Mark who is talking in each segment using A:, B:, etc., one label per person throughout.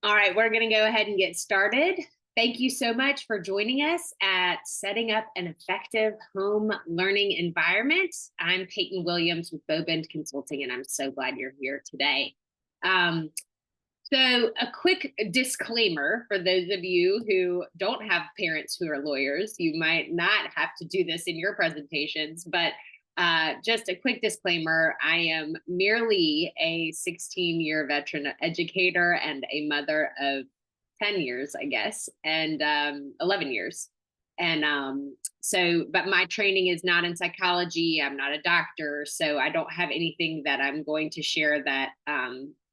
A: All right, we're going to go ahead and get started. Thank you so much for joining us at Setting Up an Effective Home Learning Environment. I'm Peyton Williams with Bowbend Consulting, and I'm so glad you're here today. Um, a quick disclaimer for those of you who don't have parents who are lawyers, you might not have to do this in your presentations, but just a quick disclaimer, I am merely a 16-year veteran educator and a mother of 10 years, I guess, and 11 years. But my training is not in psychology. I'm not a doctor, so I don't have anything that I'm going to share that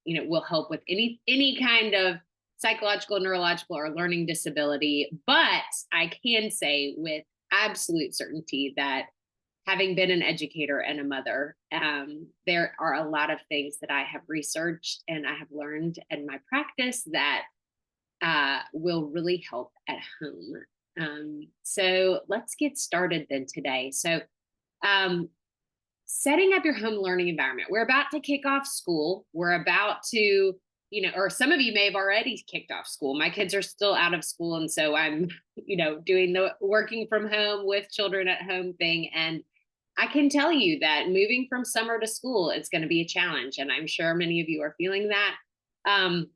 A: will help with any kind of psychological, neurological, or learning disability. But I can say with absolute certainty that having been an educator and a mother, there are a lot of things that I have researched and I have learned in my practice that will really help at home. So let's get started then today. Um, Setting up your home learning environment. We're about to kick off school. We're about to, or some of you may have already kicked off school. My kids are still out of school. And so I'm, doing the working from home with children at home thing. And I can tell you that moving from summer to school is going to be a challenge. And I'm sure many of you are feeling that. Um,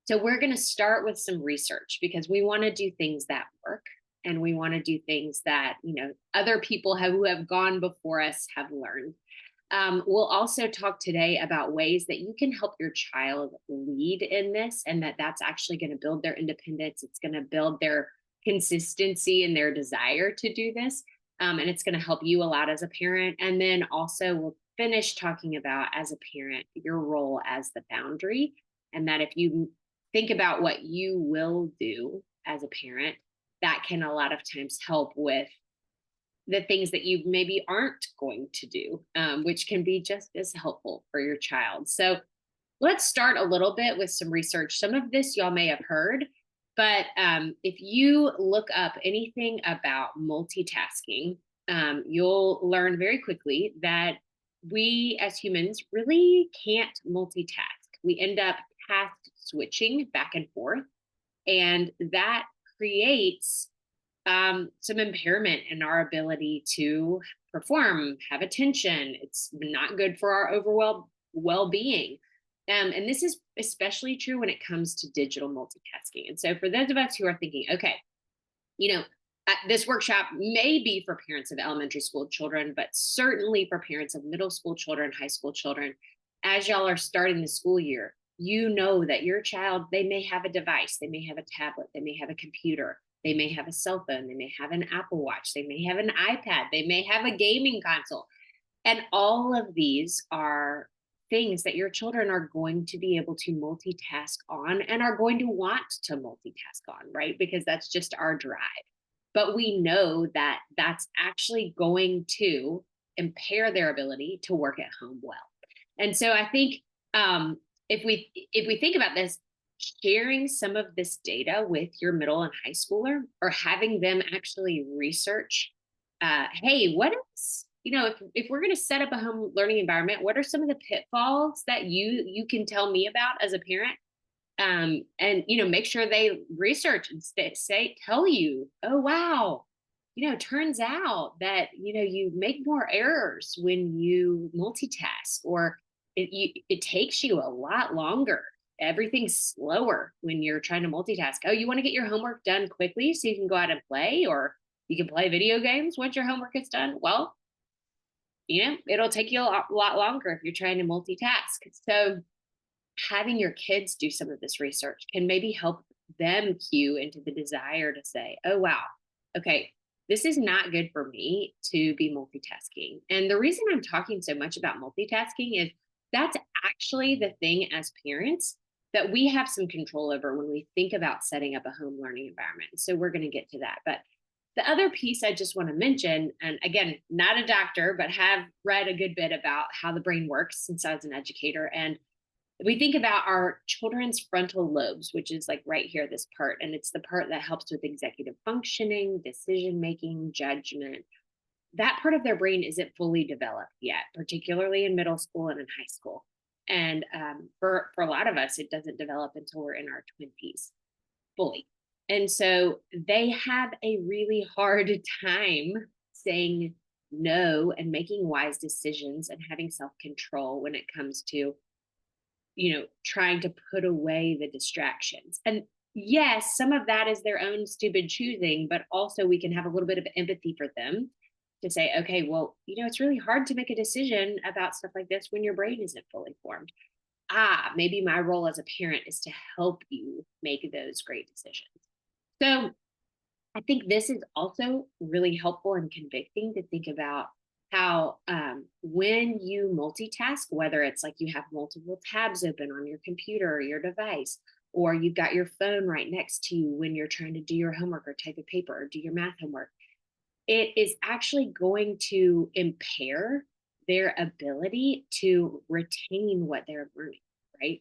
A: so we're going to start with some research because we want to do things that work and we want to do things that, other people who have gone before us have learned. We'll also talk today about ways that you can help your child lead in this and that's actually going to build their independence. It's going to build their consistency and their desire to do this. And it's going to help you a lot as a parent. And then also we'll finish talking about, as a parent, your role as the boundary, and that if you think about what you will do as a parent, that can a lot of times help with the things that you maybe aren't going to do, which can be just as helpful for your child. So let's start a little bit with some research. Some of this y'all may have heard, but if you look up anything about multitasking, you'll learn very quickly that we as humans really can't multitask. We end up task switching back and forth, and that creates some impairment in our ability to perform, have attention. It's not good for our overall well-being. And this is especially true when it comes to digital multitasking. And so for those of us who are thinking, okay, you know, this workshop may be for parents of elementary school children, but certainly for parents of middle school children, high school children, as y'all are starting the school year, you know that your child, they may have a device, they may have a tablet, they may have a computer, they may have a cell phone, they may have an Apple Watch, they may have an iPad, they may have a gaming console. And all of these are things that your children are going to be able to multitask on and are going to want to multitask on, right? Because that's just our drive. But we know that that's actually going to impair their ability to work at home well. And so I think if we think about this, sharing some of this data with your middle and high schooler, or having them actually research, hey, what is, if we're going to set up a home learning environment, what are some of the pitfalls that you can tell me about as a parent? And make sure they research and tell you, oh wow, turns out that you make more errors when you multitask, or it takes you a lot longer. Everything's slower when you're trying to multitask. Oh, you want to get your homework done quickly so you can go out and play, or you can play video games once your homework is done. Well, it'll take you a lot longer if you're trying to multitask. So having your kids do some of this research can maybe help them cue into the desire to say, oh, wow, okay, this is not good for me to be multitasking. And the reason I'm talking so much about multitasking is that's actually the thing as parents that we have some control over when we think about setting up a home learning environment. So we're going to get to that. But the other piece I just want to mention, and again, not a doctor, but have read a good bit about how the brain works since I was an educator. And we think about our children's frontal lobes, which is like right here, this part, and it's the part that helps with executive functioning, decision making, judgment. That part of their brain isn't fully developed yet, particularly in middle school and in high school. And for a lot of us, it doesn't develop until we're in our 20s fully. And so they have a really hard time saying no and making wise decisions and having self-control when it comes to, trying to put away the distractions. And yes, some of that is their own stupid choosing, but also we can have a little bit of empathy for them to say, okay, well, it's really hard to make a decision about stuff like this when your brain isn't fully formed. Maybe my role as a parent is to help you make those great decisions. So I think this is also really helpful and convicting to think about how when you multitask, whether it's like you have multiple tabs open on your computer or your device, or you've got your phone right next to you when you're trying to do your homework or type a paper or do your math homework, it is actually going to impair their ability to retain what they're learning, right?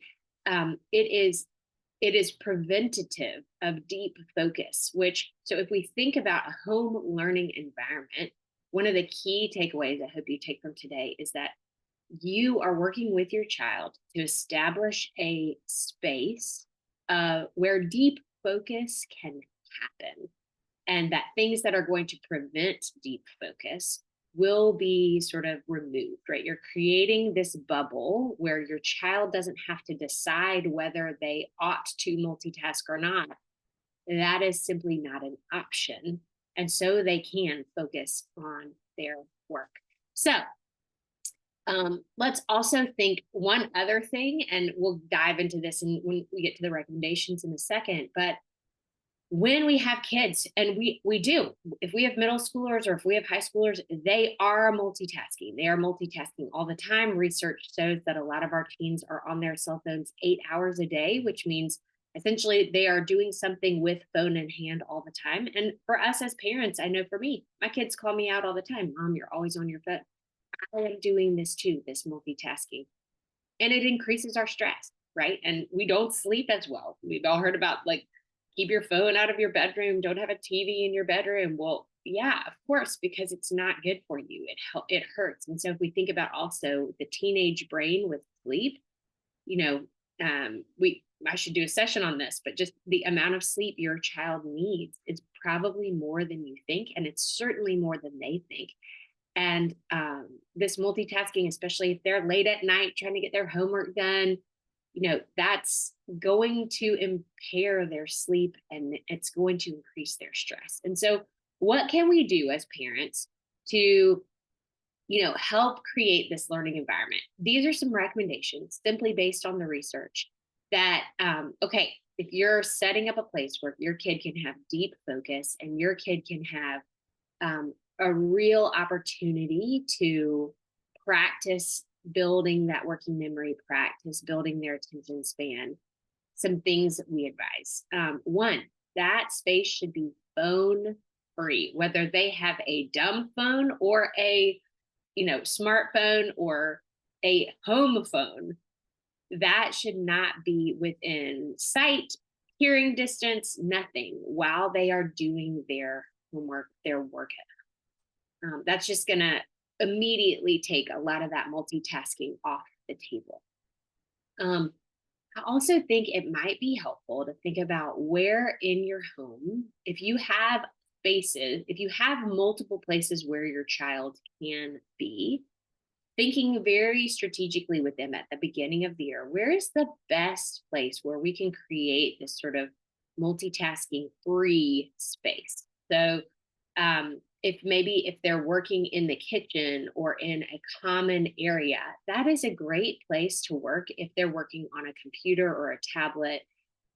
A: It is preventative of deep focus, so if we think about a home learning environment, one of the key takeaways I hope you take from today is that you are working with your child to establish a space where deep focus can happen, and that things that are going to prevent deep focus will be sort of removed, right? You're creating this bubble where your child doesn't have to decide whether they ought to multitask or not. That is simply not an option. And so they can focus on their work. So let's also think one other thing, and we'll dive into this when we get to the recommendations in a second. But when we have kids, and we do, if we have middle schoolers or if we have high schoolers, they are multitasking all the time. Research shows that a lot of our teens are on their cell phones 8 hours a day, which means essentially they are doing something with phone in hand all the time. And for us as parents, I know for me, my kids call me out all the time. Mom, you're always on your phone. I am doing this too, this multitasking, and it increases our stress, right? And we don't sleep as well. We've all heard about, like, keep your phone out of your bedroom, don't have a TV in your bedroom. Well, yeah, of course, because it's not good for you. It hurts. And so if we think about also the teenage brain with sleep, you know, we I should do a session on this, but just the amount of sleep your child needs is probably more than you think, and it's certainly more than they think. And this multitasking, especially if they're late at night trying to get their homework done, that's going to impair their sleep, and it's going to increase their stress. And so, what can we do as parents to, help create this learning environment? These are some recommendations simply based on the research that, okay, if you're setting up a place where your kid can have deep focus and your kid can have a real opportunity to practice building that working memory, practice building their attention span, some things that we advise. One, that space should be phone free, whether they have a dumb phone or a smartphone or a home phone. That should not be within sight, hearing distance, nothing, while they are doing their homework, their work. That's just going to immediately take a lot of that multitasking off the table. I also think it might be helpful to think about where in your home, if you have spaces, if you have multiple places where your child can be, thinking very strategically with them at the beginning of the year, where is the best place where we can create this sort of multitasking free space? So, if they're working in the kitchen or in a common area, that is a great place to work if they're working on a computer or a tablet,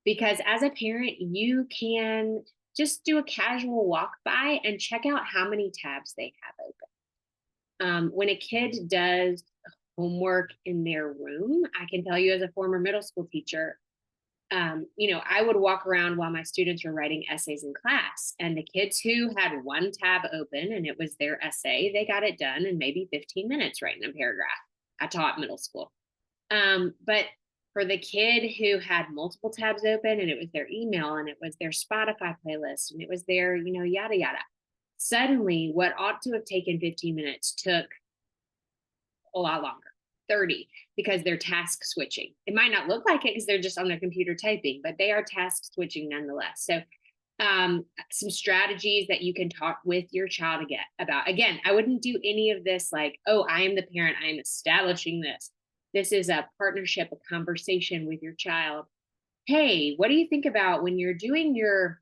A: because as a parent, you can just do a casual walk by and check out how many tabs they have open. When a kid does homework in their room, I can tell you as a former middle school teacher, I would walk around while my students were writing essays in class, and the kids who had one tab open and it was their essay, they got it done in maybe 15 minutes writing a paragraph. I taught middle school. But for the kid who had multiple tabs open and it was their email and it was their Spotify playlist and it was their, yada, yada, suddenly what ought to have taken 15 minutes took a lot longer. 30 because they're task switching. It might not look like it because they're just on their computer typing, but they are task switching nonetheless. So some strategies that you can talk with your child again about. Again, I wouldn't do any of this like, oh, I am the parent, I am establishing this. This is a partnership, a conversation with your child. Hey, what do you think about when you're doing your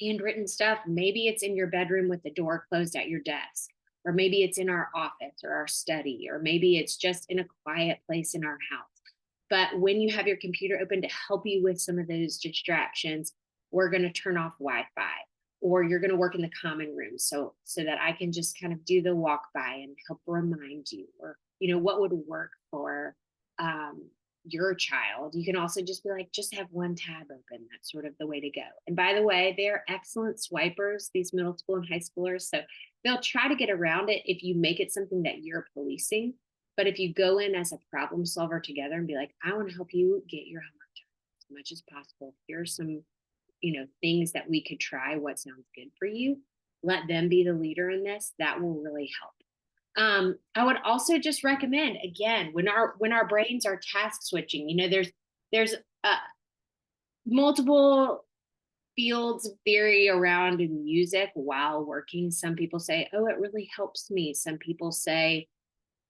A: handwritten stuff? Maybe it's in your bedroom with the door closed at your desk, or maybe it's in our office or our study, or maybe it's just in a quiet place in our house. But when you have your computer open to help you with some of those distractions, we're going to turn off Wi-Fi, or you're going to work in the common room so that I can just kind of do the walk by and help remind you, or what would work for um, your child. You can also just be like, just have one tab open. That's sort of the way to go. And by the way, they're excellent swipers, these middle school and high schoolers. So they'll try to get around it if you make it something that you're policing. But if you go in as a problem solver together and be like, I want to help you get your homework done as much as possible. Here's some, things that we could try. What sounds good for you? Let them be the leader in this. That will really help. I would also just recommend, again, when our brains are task switching, there's multiple fields of theory around music while working. Some people say, oh, it really helps me. Some people say,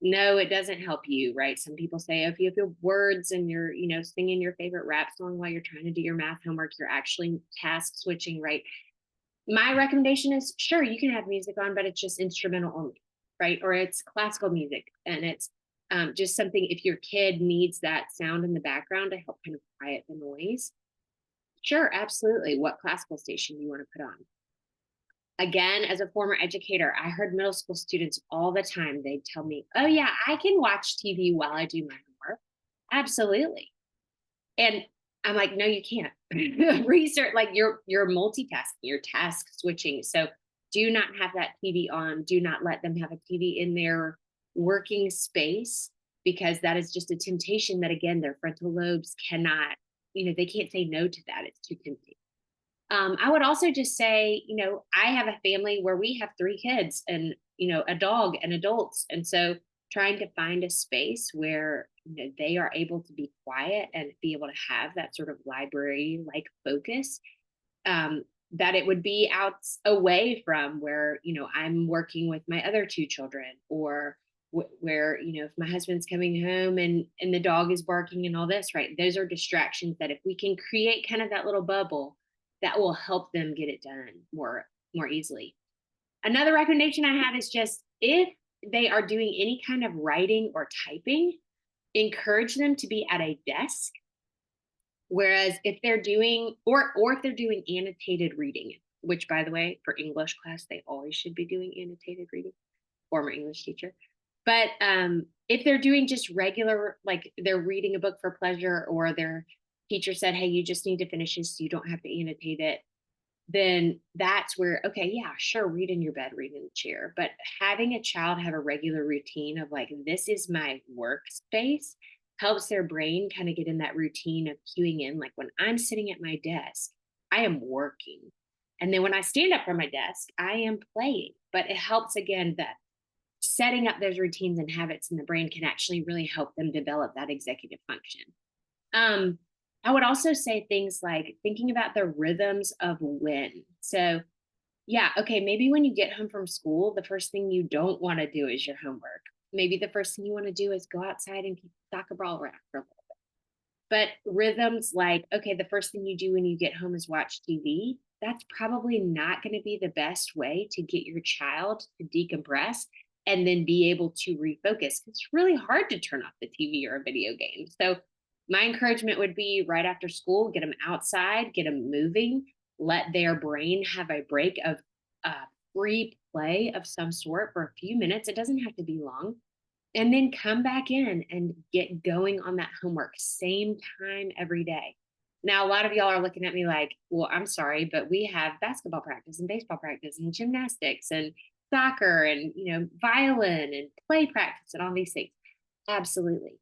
A: no, it doesn't help you, right? Some people say, if you have your words and you're, singing your favorite rap song while you're trying to do your math homework, you're actually task switching, right? My recommendation is, sure, you can have music on, but it's just instrumental only, right? Or it's classical music, and it's just something, if your kid needs that sound in the background to help kind of quiet the noise, sure, absolutely. What classical station do you want to put on? Again, as a former educator, I heard middle school students all the time. They'd tell me, oh, yeah, I can watch TV while I do my homework. Absolutely. And I'm like, no, you can't. Research, like you're multitasking, you're task switching. So do not have that TV on. Do not let them have a TV in their working space, because that is just a temptation that, again, their frontal lobes cannot, they can't say no to that. It's too tempting. I would also just say, I have a family where we have 3 kids and, a dog and adults. And so trying to find a space where, they are able to be quiet and be able to have that sort of library like focus, that it would be out away from where, I'm working with my other 2 children, or where, if my husband's coming home and the dog is barking and all this, right? Those are distractions that if we can create kind of that little bubble, that will help them get it done more easily. Another recommendation I have is just, if they are doing any kind of writing or typing, encourage them to be at a desk. Whereas if they're doing, or if they're doing annotated reading, which, by the way, for English class, they always should be doing annotated reading, former English teacher. But if they're doing just regular, like they're reading a book for pleasure, or their teacher said, hey, you just need to finish this, so you don't have to annotate it, then that's where, okay, yeah, sure, read in your bed, read in the chair. But having a child have a regular routine of like, this is my workspace, helps their brain kind of get in that routine of cueing in, like, when I'm sitting at my desk, I am working. And then when I stand up from my desk, I am playing. But it helps, again, that setting up those routines and habits in the brain can actually really help them develop that executive function. I would also say things like thinking about the rhythms of when. So, yeah, okay, maybe when you get home from school, the first thing you don't want to do is your homework. Maybe the first thing you want to do is go outside and kick the soccer ball around for a little bit. But rhythms like, okay, the first thing you do when you get home is watch TV. That's probably not going to be the best way to get your child to decompress and then be able to refocus. It's really hard to turn off the TV or a video game. So my encouragement would be, right after school, get them outside, get them moving, let their brain have a break of free play of some sort for a few minutes. It doesn't have to be long. And then come back in and get going on that homework, same time every day. Now, a lot of y'all are looking at me like, well, I'm sorry, but we have basketball practice and baseball practice and gymnastics and soccer and, violin and play practice and all these things. Absolutely.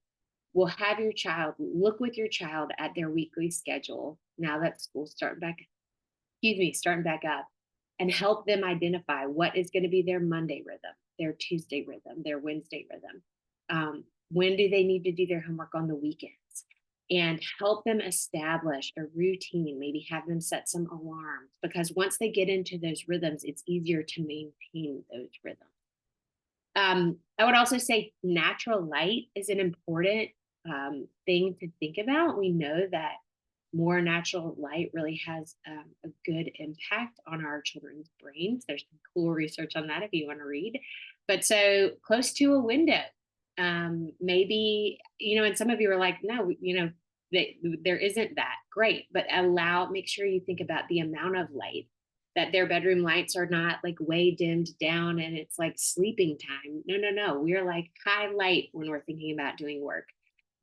A: We'll have your child look with your child at their weekly schedule now that school's starting back up, and help them identify what is going to be their Monday rhythm, their Tuesday rhythm, their Wednesday rhythm. When do they need to do their homework on the weekends? And help them establish a routine, maybe have them set some alarms, because once they get into those rhythms, it's easier to maintain those rhythms. I would also say natural light is an important thing to think about. We know that more natural light really has a good impact on our children's brains. There's some cool research on that if you want to read. But so close to a window, maybe, and some of you are like, no, there isn't that. Great. But make sure you think about the amount of light, that their bedroom lights are not like way dimmed down and it's like sleeping time. No, no, no. We're like high light when we're thinking about doing work.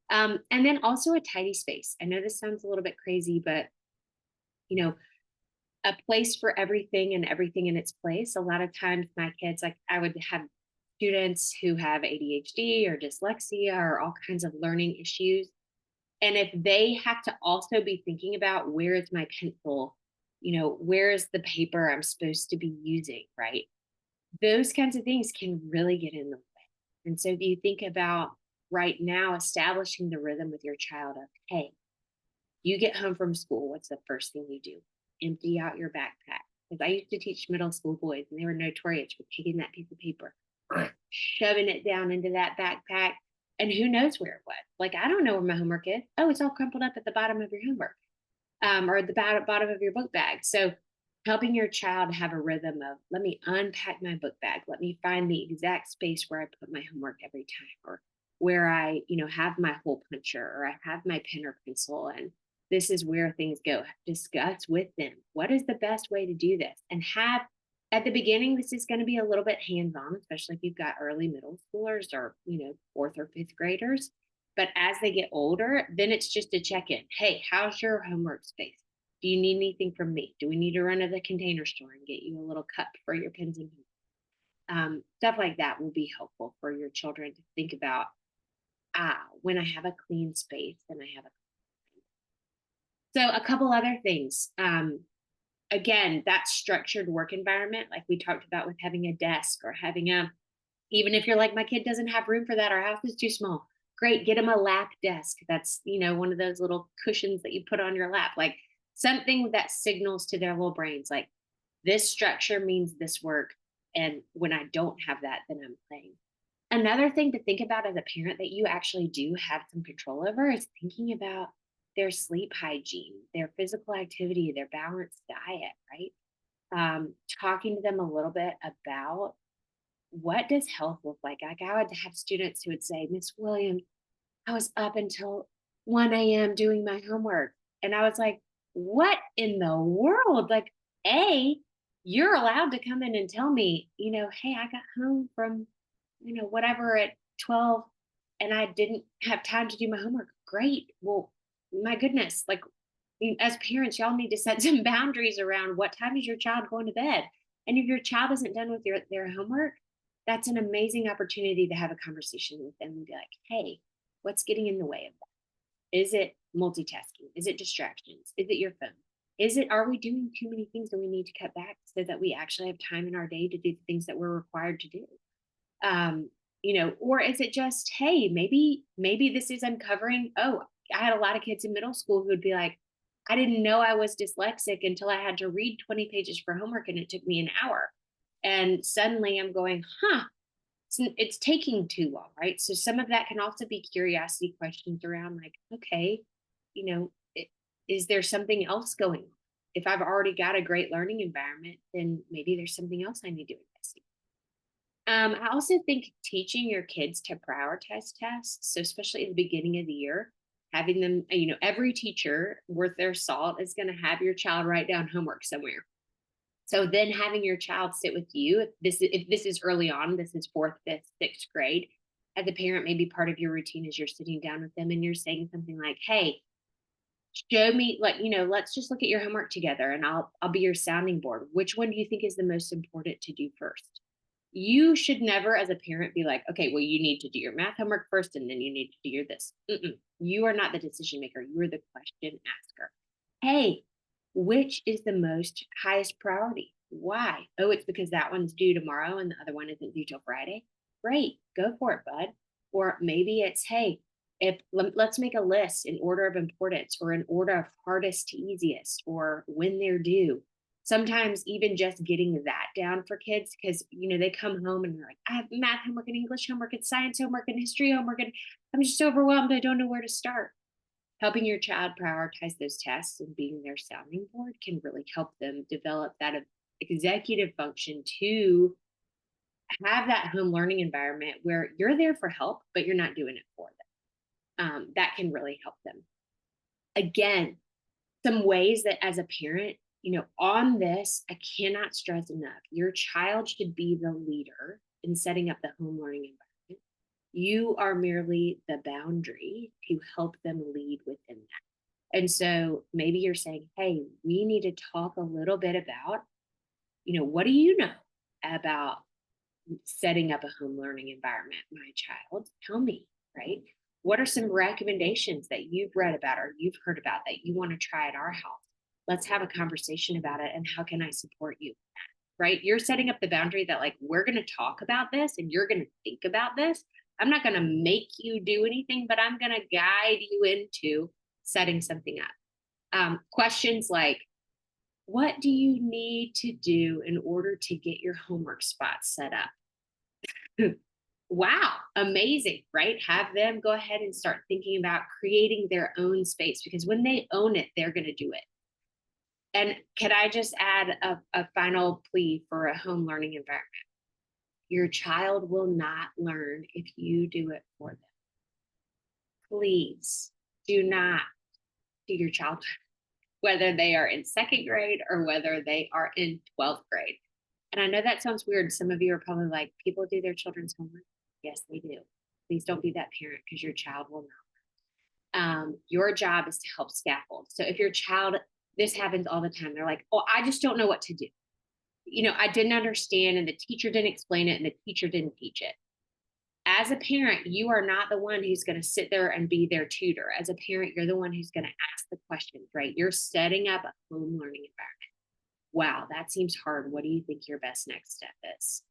A: And then also a tidy space. I know this sounds a little bit crazy, but you know, a place for everything and everything in its place. A lot of times my kids, like I would have students who have ADHD or dyslexia or all kinds of learning issues. And if they have to also be thinking about, where is my pencil, where is the paper I'm supposed to be using, right? Those kinds of things can really get in the way. And so if you think about right now establishing the rhythm with your child of, hey, you get home from school, what's the first thing you do? Empty out your backpack. Because I used to teach middle school boys, and they were notorious for taking that piece of paper, shoving it down into that backpack, and who knows where it was. Like, I don't know where my homework is. Oh, it's all crumpled up at the bottom of your homework, or the bottom of your book bag. So helping your child have a rhythm of, let me unpack my book bag. Let me find the exact space where I put my homework every time, or where I, have my hole puncher, or I have my pen or pencil. And this is where things go. Discuss with them, what is the best way to do this? And have, at the beginning, this is going to be a little bit hands-on, especially if you've got early middle schoolers or, fourth or fifth graders. But as they get older, then it's just a check-in. Hey, how's your homework space? Do you need anything from me? Do we need to run to the Container Store and get you a little cup for your pens and pencils? Stuff like that will be helpful for your children to think about. When I have a clean space, then I have a. So a couple other things. Again, that structured work environment, like we talked about with having a desk or having even if you're like, my kid doesn't have room for that, our house is too small. Great, get them a lap desk. That's, one of those little cushions that you put on your lap, like something that signals to their little brains, like this structure means this work. And when I don't have that, then I'm playing. Another thing to think about as a parent that you actually do have some control over is thinking about their sleep hygiene, their physical activity, their balanced diet, right? Talking to them a little bit about, what does health look like? Like, I would have students who would say, Miss Williams, I was up until 1 a.m. doing my homework. And I was like, what in the world? Like, you're allowed to come in and tell me, hey, I got home from, whatever at 12 and I didn't have time to do my homework. Great. Well, my goodness, like, as parents, y'all need to set some boundaries around, what time is your child going to bed? And if your child isn't done with their homework, that's an amazing opportunity to have a conversation with them and be like, hey, what's getting in the way of that? Is it multitasking? Is it distractions? Is it your phone? Are we doing too many things that we need to cut back so that we actually have time in our day to do the things that we're required to do? Or is it just, hey, maybe this is uncovering, oh, I had a lot of kids in middle school who would be like, I didn't know I was dyslexic until I had to read 20 pages for homework and it took me an hour. And suddenly I'm going, it's taking too long, right? So some of that can also be curiosity questions around, like, okay, you know, is there something else going on? If I've already got a great learning environment, then maybe there's something else I need to investigate. I also think teaching your kids to prioritize tasks, so especially at the beginning of the year, having them, every teacher worth their salt is going to have your child write down homework somewhere. So then having your child sit with you, if this is early on, this is fourth, fifth, sixth grade, as a parent, maybe part of your routine is you're sitting down with them and you're saying something like, hey, show me, like, let's just look at your homework together and I'll be your sounding board. Which one do you think is the most important to do first? You should never, as a parent, be like, okay, well, you need to do your math homework first and then you need to do your this. You are not the decision maker. You are the question asker. Hey, which is the most highest priority? Why? Oh, it's because that one's due tomorrow and the other one isn't due till Friday. Great. Go for it, bud. Or maybe it's, hey, let's make a list in order of importance or in order of hardest to easiest or when they're due. Sometimes even just getting that down for kids, because they come home and they're like, I have math homework and English homework and science homework and history homework, and I'm just overwhelmed. I don't know where to start. Helping your child prioritize those tasks and being their sounding board can really help them develop that executive function to have that home learning environment where you're there for help, but you're not doing it for them. That can really help them. Again, some ways that as a parent, on this, I cannot stress enough. Your child should be the leader in setting up the home learning environment. You are merely the boundary to help them lead within that. And so maybe you're saying, hey, we need to talk a little bit about, what do you know about setting up a home learning environment, my child? Tell me, right? What are some recommendations that you've read about or you've heard about that you want to try at our house? Let's have a conversation about it. And how can I support you? Right? You're setting up the boundary that, like, we're going to talk about this and you're going to think about this. I'm not going to make you do anything, but I'm going to guide you into setting something up. Questions like, what do you need to do in order to get your homework spots set up? Wow, amazing, right? Have them go ahead and start thinking about creating their own space, because when they own it, they're going to do it. And can I just add a final plea for a home learning environment? Your child will not learn if you do it for them. Please do not do your child, whether they are in second grade or whether they are in 12th grade. And I know that sounds weird. Some of you are probably like, people do their children's homework. Yes, they do. Please don't be that parent, because your child will not. Your job is to help scaffold. So if your child, this happens all the time, they're like, oh, I just don't know what to do. I didn't understand, and the teacher didn't explain it, and the teacher didn't teach it. As a parent, you are not the one who's going to sit there and be their tutor. As a parent, you're the one who's going to ask the questions, right? You're setting up a home learning environment. Wow, that seems hard. What do you think your best next step is?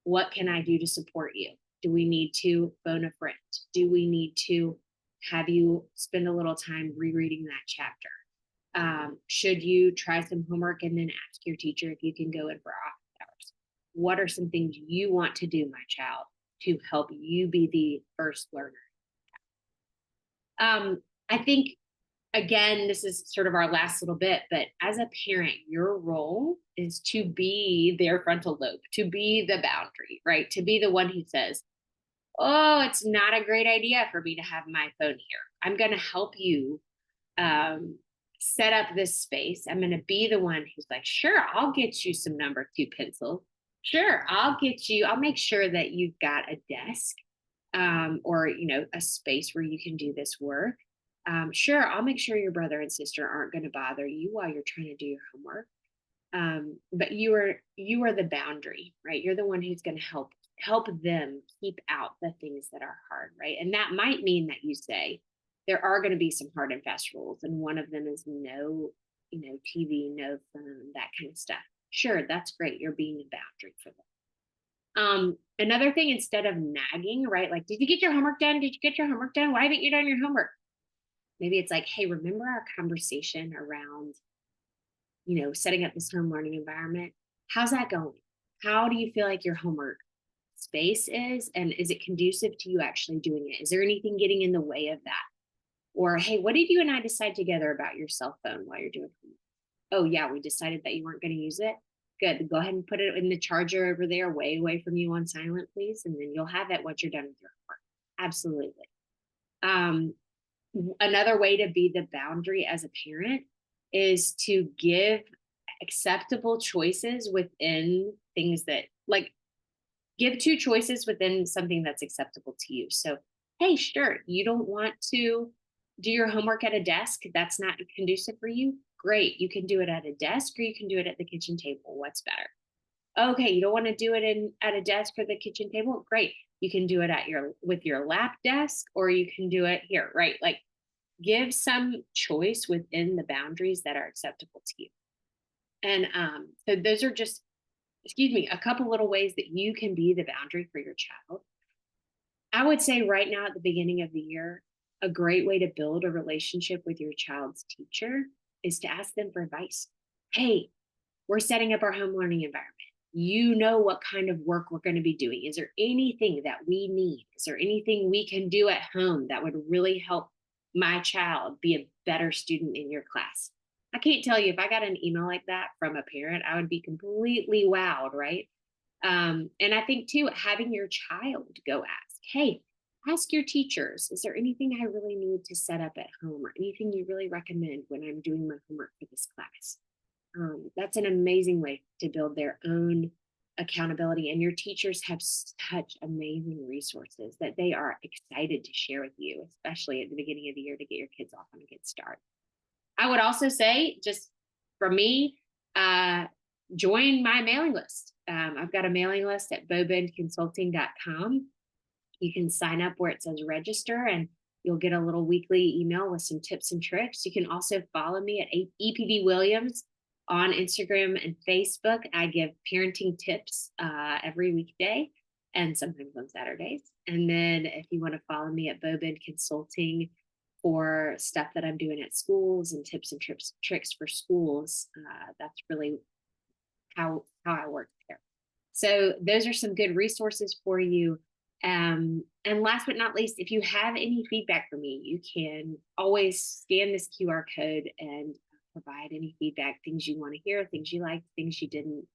A: What can I do to support you? Do we need to phone a friend? Do we need to have you spend a little time rereading that chapter? Should you try some homework and then ask your teacher if you can go in for office hours? What are some things you want to do, my child, to help you be the first learner? I think, again, this is sort of our last little bit, but as a parent, your role is to be their frontal lobe, to be the boundary, right? To be the one who says, oh, it's not a great idea for me to have my phone here. I'm going to help you set up this space. I'm going to be the one who's like, sure, I'll get you some number 2 pencils. Sure, I'll make sure that you've got a desk or, a space where you can do this work. Sure, I'll make sure your brother and sister aren't going to bother you while you're trying to do your homework. But you are the boundary, right? You're the one who's going to help them keep out the things that are hard, right? And that might mean that you say there are going to be some hard and fast rules, and one of them is no, TV, no phone, that kind of stuff. Sure, that's great. You're being a boundary for them. Another thing, instead of nagging, right? Like, did you get your homework done? Did you get your homework done? Why haven't you done your homework? Maybe it's like, hey, remember our conversation around, setting up this home learning environment? How's that going? How do you feel like your homework space is? And is it conducive to you actually doing it? Is there anything getting in the way of that? Or, hey, what did you and I decide together about your cell phone while you're doing homework? Oh, yeah, we decided that you weren't going to use it. Good. Go ahead and put it in the charger over there, way away from you on silent, please. And then you'll have it once you're done with your homework. Absolutely. Another way to be the boundary as a parent is to give acceptable choices within things that, like, give 2 choices within something that's acceptable to you. So, hey, sure, you don't want to do your homework at a desk. That's not conducive for you. Great. You can do it at a desk or you can do it at the kitchen table. What's better? Okay. You don't want to do it at a desk or the kitchen table. Great. You can do it with your lap desk, or you can do it here, right? Like, give some choice within the boundaries that are acceptable to you. And so those are just, a couple little ways that you can be the boundary for your child. I would say right now at the beginning of the year, a great way to build a relationship with your child's teacher is to ask them for advice. Hey, we're setting up our home learning environment. You know what kind of work we're going to be doing. Is there anything that we need? Is there anything we can do at home that would really help my child be a better student in your class? I can't tell you if I got an email like that from a parent, I would be completely wowed, right? And I think too, having your child go ask, hey, ask your teachers, is there anything I really need to set up at home or anything you really recommend when I'm doing my homework for this class? That's an amazing way to build their own accountability. And your teachers have such amazing resources that they are excited to share with you, especially at the beginning of the year to get your kids off on a good start. I would also say, just for me, uh, join my mailing list. I've got a mailing list at bowbendconsulting.com. You can sign up where it says register, and you'll get a little weekly email with some tips and tricks. You can also follow me at EPB Williams on Instagram and Facebook. I give parenting tips every weekday and sometimes on Saturdays. And then if you want to follow me at Bowbend Consulting for stuff that I'm doing at schools and tips and tricks for schools, that's really how I work there. So those are some good resources for you. And last but not least, if you have any feedback for me, you can always scan this QR code and provide any feedback, things you want to hear, things you liked, things you didn't.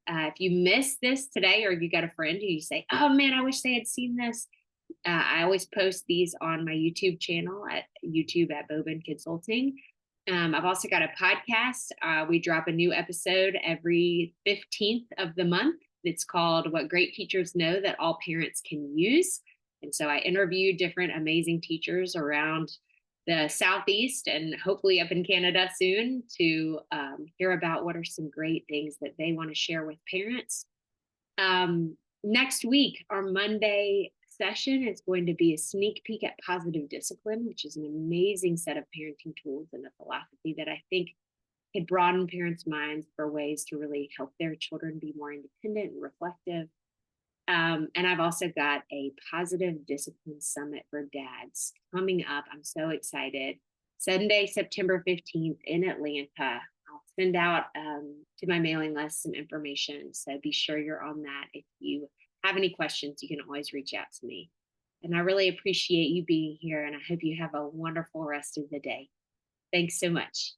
A: If you missed this today, or you got a friend who you say, oh man, I wish they had seen this. I always post these on my YouTube channel at YouTube at Bowbend Consulting. I've also got a podcast. We drop a new episode every 15th of the month. It's called What Great Teachers Know That All Parents Can Use. And so I interview different amazing teachers around the Southeast and hopefully up in Canada soon to hear about what are some great things that they want to share with parents. Next week, our Monday session is going to be a sneak peek at positive discipline, which is an amazing set of parenting tools and a philosophy that I think could broaden parents' minds for ways to really help their children be more independent and reflective. And I've also got a positive discipline summit for dads coming up. I'm so excited. Sunday, September 15th in Atlanta. I'll send out to my mailing list some information. So be sure you're on that. If you have any questions, you can always reach out to me. And I really appreciate you being here. And I hope you have a wonderful rest of the day. Thanks so much.